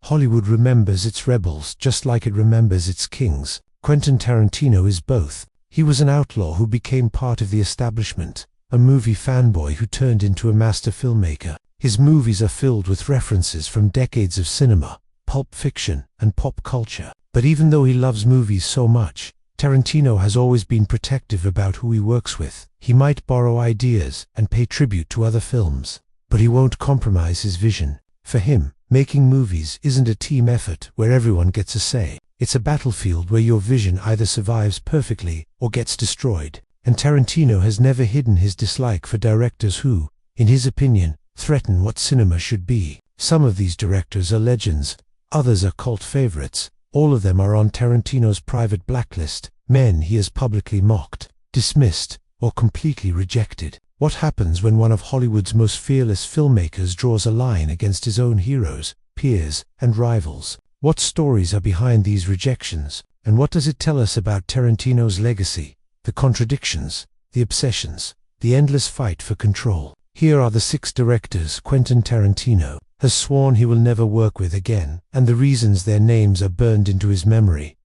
Hollywood remembers its rebels just like it remembers its kings. Quentin Tarantino is both. He was an outlaw who became part of the establishment, a movie fanboy who turned into a master filmmaker. His movies are filled with references from decades of cinema, pulp fiction, and pop culture. But even though he loves movies so much, Tarantino has always been protective about who he works with. He might borrow ideas and pay tribute to other films, but he won't compromise his vision. For him, making movies isn't a team effort where everyone gets a say. It's a battlefield where your vision either survives perfectly or gets destroyed. And Tarantino has never hidden his dislike for directors who, in his opinion, threaten what cinema should be. Some of these directors are legends, others are cult favorites. All of them are on Tarantino's private blacklist, men he has publicly mocked, dismissed, or completely rejected. What happens when one of Hollywood's most fearless filmmakers draws a line against his own heroes, peers, and rivals? What stories are behind these rejections, and what does it tell us about Tarantino's legacy? The contradictions, the obsessions, the endless fight for control. Here are the 6 directors Quentin Tarantino has sworn he will never work with again, and the reasons their names are burned into his memory.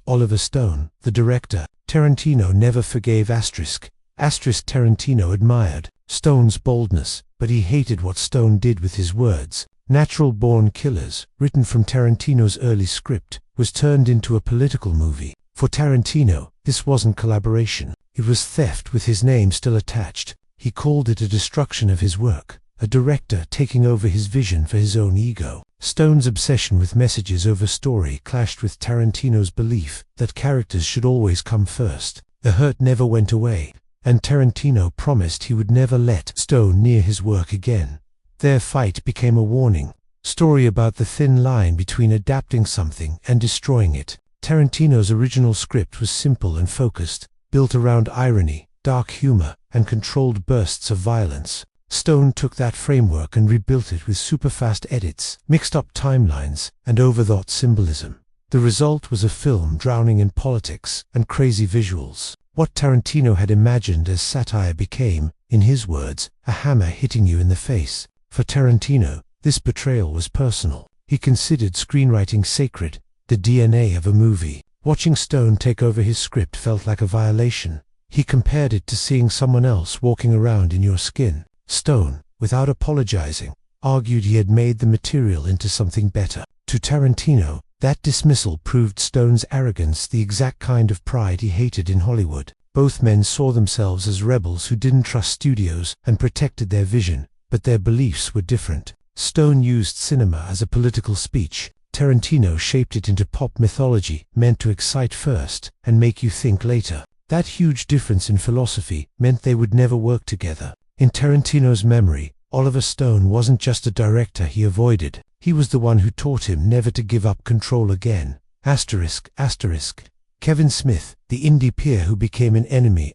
Oliver Stone, the director. Tarantino never forgave **. Tarantino admired Stone's boldness, but he hated what Stone did with his words. Natural Born Killers, written from Tarantino's early script, was turned into a political movie. For Tarantino, this wasn't collaboration. It was theft with his name still attached. He called it a destruction of his work, a director taking over his vision for his own ego. Stone's obsession with messages over story clashed with Tarantino's belief that characters should always come first. The hurt never went away, and Tarantino promised he would never let Stone near his work again. Their fight became a warning story about the thin line between adapting something and destroying it. Tarantino's original script was simple and focused, built around irony, dark humor, and controlled bursts of violence. Stone took that framework and rebuilt it with super-fast edits, mixed-up timelines, and overthought symbolism. The result was a film drowning in politics and crazy visuals. What Tarantino had imagined as satire became, in his words, a hammer hitting you in the face. For Tarantino, this betrayal was personal. He considered screenwriting sacred, the DNA of a movie. Watching Stone take over his script felt like a violation. He compared it to seeing someone else walking around in your skin. Stone, without apologizing, argued he had made the material into something better. To Tarantino, that dismissal proved Stone's arrogance, the exact kind of pride he hated in Hollywood. Both men saw themselves as rebels who didn't trust studios and protected their vision, but their beliefs were different. Stone used cinema as a political speech. Tarantino shaped it into pop mythology, meant to excite first and make you think later. That huge difference in philosophy meant they would never work together. In Tarantino's memory, Oliver Stone wasn't just a director he avoided. He was the one who taught him never to give up control again. Kevin Smith, the indie peer who became an enemy.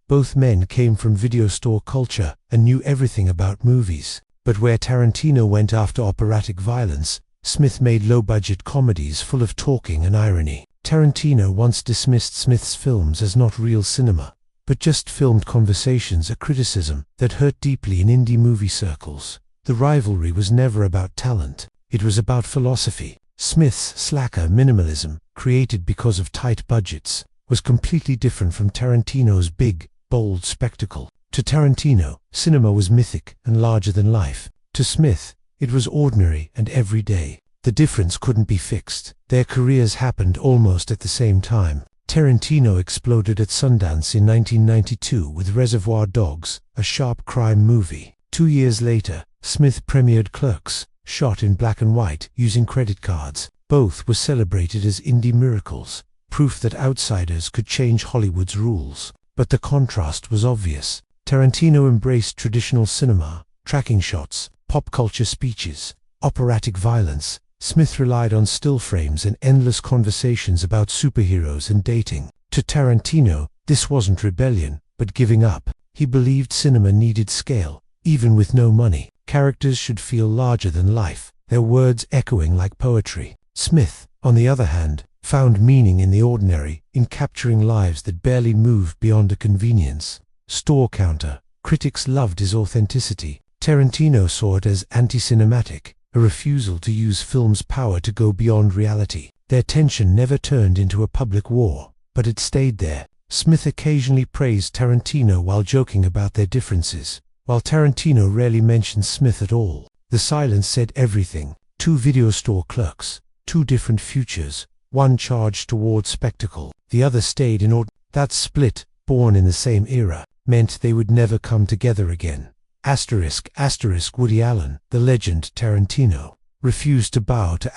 Both men came from video store culture and knew everything about movies. But where Tarantino went after operatic violence, Smith made low-budget comedies full of talking and irony. Tarantino once dismissed Smith's films as not real cinema, but just filmed conversations, a criticism that hurt deeply in indie movie circles. The rivalry was never about talent, it was about philosophy. Smith's slacker minimalism, created because of tight budgets, was completely different from Tarantino's big, bold spectacle. To Tarantino, cinema was mythic and larger than life. To Smith, it was ordinary and everyday. The difference couldn't be fixed. Their careers happened almost at the same time. Tarantino exploded at Sundance in 1992 with Reservoir Dogs, a sharp crime movie. 2 years later, Smith premiered Clerks, shot in black and white using credit cards. Both were celebrated as indie miracles, proof that outsiders could change Hollywood's rules. But the contrast was obvious. Tarantino embraced traditional cinema, tracking shots, pop culture speeches, operatic violence. Smith relied on still frames and endless conversations about superheroes and dating. To Tarantino, this wasn't rebellion, but giving up. He believed cinema needed scale, even with no money. Characters should feel larger than life, their words echoing like poetry. Smith, on the other hand, found meaning in the ordinary, in capturing lives that barely moved beyond a convenience store counter. Critics loved his authenticity. Tarantino saw it as anti-cinematic, a refusal to use film's power to go beyond reality. Their tension never turned into a public war, but it stayed there. Smith occasionally praised Tarantino while joking about their differences, while Tarantino rarely mentioned Smith at all. The silence said everything. 2 video store clerks, 2 different futures, one charged toward spectacle, the other stayed in order. That split, born in the same era, meant they would never come together again. **** Woody Allen, the legend Tarantino, refused to bow to ****.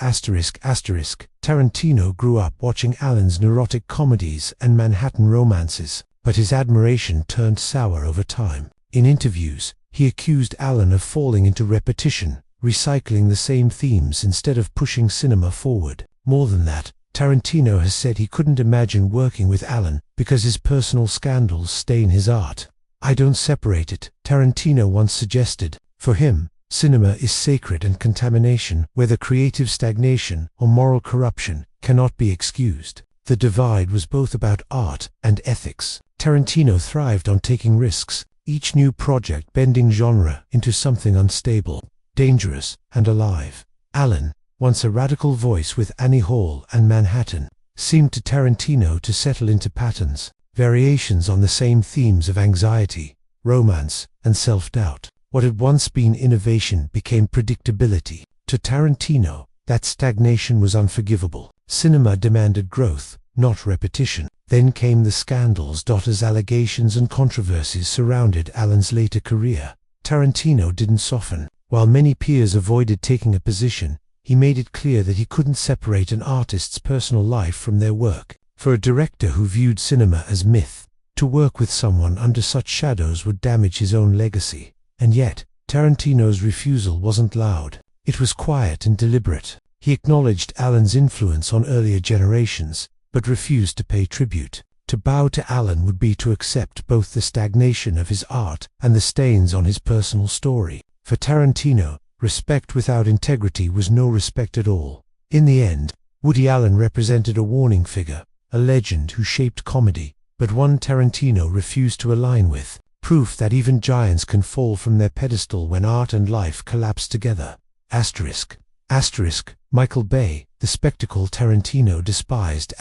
Tarantino grew up watching Allen's neurotic comedies and Manhattan romances, but his admiration turned sour over time. In interviews, he accused Allen of falling into repetition, recycling the same themes instead of pushing cinema forward. More than that, Tarantino has said he couldn't imagine working with Allen because his personal scandals stain his art. "I don't separate it," Tarantino once suggested. For him, cinema is sacred, and contamination, whether creative stagnation or moral corruption, cannot be excused. The divide was both about art and ethics. Tarantino thrived on taking risks, each new project bending genre into something unstable, dangerous, and alive. Allen, once a radical voice with Annie Hall and Manhattan, seemed to Tarantino to settle into patterns, variations on the same themes of anxiety, romance, and self-doubt. What had once been innovation became predictability. To Tarantino, that stagnation was unforgivable. Cinema demanded growth, not repetition. Then came the scandals. As allegations and controversies surrounded Allen's later career, Tarantino didn't soften. While many peers avoided taking a position, he made it clear that he couldn't separate an artist's personal life from their work. For a director who viewed cinema as myth, to work with someone under such shadows would damage his own legacy. And yet, Tarantino's refusal wasn't loud. It was quiet and deliberate. He acknowledged Allen's influence on earlier generations, but refused to pay tribute. To bow to Allen would be to accept both the stagnation of his art and the stains on his personal story. For Tarantino, respect without integrity was no respect at all. In the end, Woody Allen represented a warning figure, a legend who shaped comedy, but one Tarantino refused to align with. Proof that even giants can fall from their pedestal when art and life collapse together. ****. Michael Bay, the spectacle Tarantino despised. ****.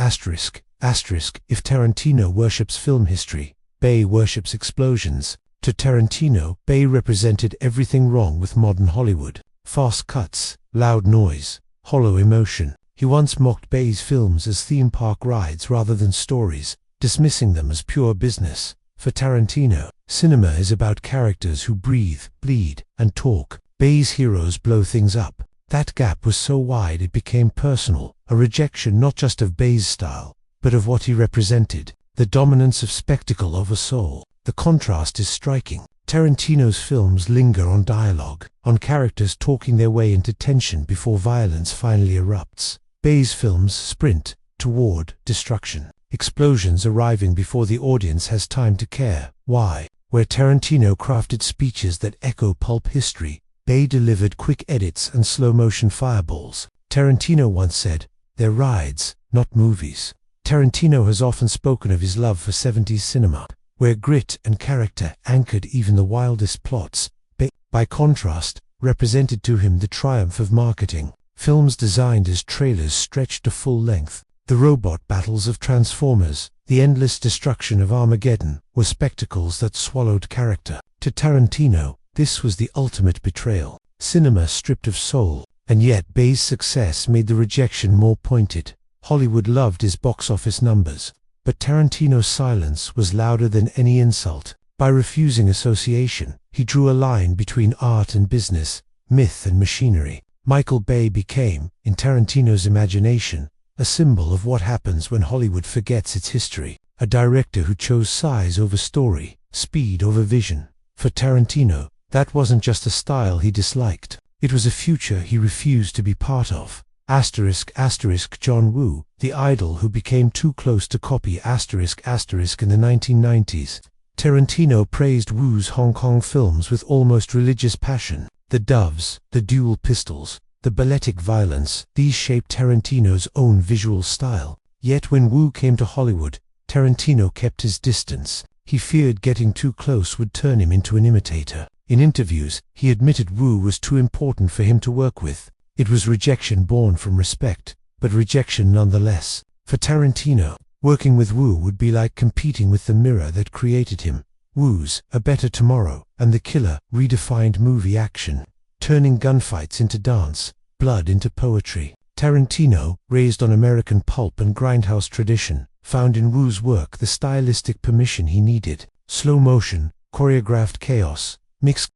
If Tarantino worships film history, Bay worships explosions. To Tarantino, Bay represented everything wrong with modern Hollywood. Fast cuts, loud noise, hollow emotion. He once mocked Bay's films as theme park rides rather than stories, dismissing them as pure business. For Tarantino, cinema is about characters who breathe, bleed, and talk. Bay's heroes blow things up. That gap was so wide it became personal, a rejection not just of Bay's style, but of what he represented, the dominance of spectacle over soul. The contrast is striking. Tarantino's films linger on dialogue, on characters talking their way into tension before violence finally erupts. Bay's films sprint toward destruction, explosions arriving before the audience has time to care. Why? Where Tarantino crafted speeches that echo pulp history, Bay delivered quick edits and slow-motion fireballs. Tarantino once said, "They're rides, not movies." Tarantino has often spoken of his love for 70s cinema, where grit and character anchored even the wildest plots. Bay, by contrast, represented to him the triumph of marketing. Films designed as trailers stretched to full length. The robot battles of Transformers, the endless destruction of Armageddon, were spectacles that swallowed character. To Tarantino, this was the ultimate betrayal. Cinema stripped of soul, and yet Bay's success made the rejection more pointed. Hollywood loved his box office numbers, but Tarantino's silence was louder than any insult. By refusing association, he drew a line between art and business, myth and machinery. Michael Bay became, in Tarantino's imagination, a symbol of what happens when Hollywood forgets its history. A director who chose size over story, speed over vision. For Tarantino, that wasn't just a style he disliked. It was a future he refused to be part of. ****. John Woo, the idol who became too close to copy ****. In the 1990s, Tarantino praised Woo's Hong Kong films with almost religious passion. The doves, the dual pistols, the balletic violence, these shaped Tarantino's own visual style. Yet when Woo came to Hollywood, Tarantino kept his distance. He feared getting too close would turn him into an imitator. In interviews, he admitted Woo was too important for him to work with. It was rejection born from respect, but rejection nonetheless. For Tarantino, working with Woo would be like competing with the mirror that created him. Woo's A Better Tomorrow and The Killer redefined movie action, turning gunfights into dance, blood into poetry. Tarantino, raised on American pulp and grindhouse tradition, found in Woo's work the stylistic permission he needed. Slow motion, choreographed chaos, mixed